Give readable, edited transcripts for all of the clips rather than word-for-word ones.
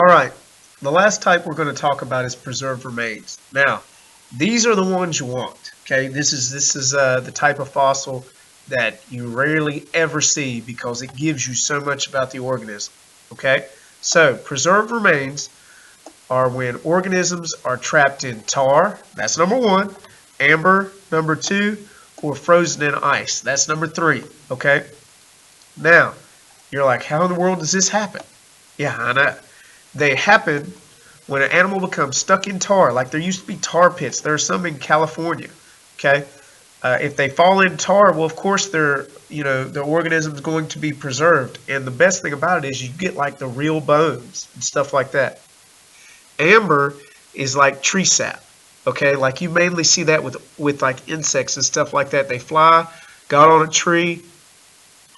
All right, the last type we're going to talk about is preserved remains. Now, these are the ones you want. Okay, this is the type of fossil that you rarely ever see because it gives you so much about the organism. Okay, so preserved remains are when organisms are trapped in tar. That's number one. Amber, number two, or frozen in ice. That's number three. Okay, now you're like, how in the world does this happen? Yeah, I know. They happen when an animal becomes stuck in tar, like there used to be tar pits. There are some in California. Okay, if they fall in tar, well, of course, the organism is going to be preserved. And the best thing about it is you get like the real bones and stuff like that. Amber is like tree sap. Okay, like you mainly see that with like insects and stuff like that. They fly, got on a tree,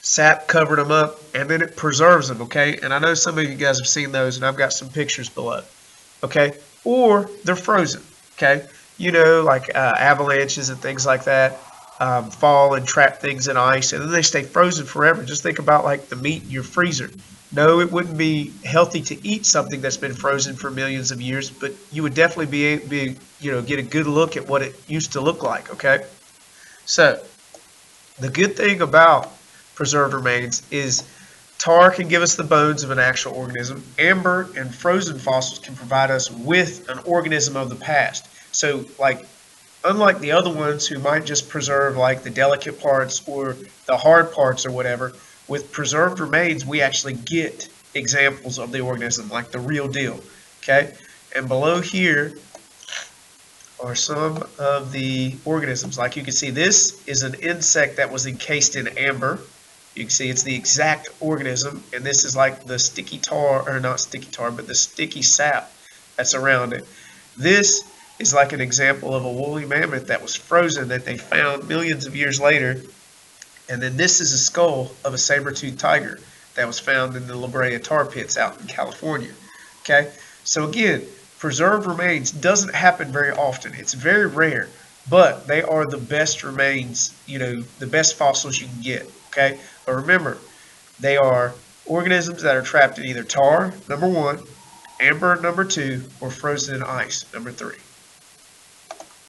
sap covered them up, and then it preserves them. Okay, and I know some of you guys have seen those, and I've got some pictures below. Okay, or they're frozen. Okay, like avalanches and things like that fall and trap things in ice, and then they stay frozen forever. Just think about like the meat in your freezer. No, it wouldn't be healthy to eat something that's been frozen for millions of years, but you would definitely get a good look at what it used to look like. Okay, so the good thing about preserved remains is tar can give us the bones of an actual organism. Amber and frozen fossils can provide us with an organism of the past. So, like, unlike the other ones who might just preserve like the delicate parts or the hard parts or whatever, with preserved remains, we actually get examples of the organism, like the real deal. Okay? And below here are some of the organisms. Like you can see, this is an insect that was encased in amber. You can see it's the exact organism, and this is like the sticky tar, or not sticky tar, but the sticky sap that's around it. This is like an example of a woolly mammoth that was frozen that they found millions of years later. And then this is a skull of a saber-toothed tiger that was found in the La Brea tar pits out in California. Okay, so again, preserved remains doesn't happen very often. It's very rare, but they are the best remains, the best fossils you can get. Okay, but remember, they are organisms that are trapped in either tar, number one, amber, number two, or frozen in ice, number three.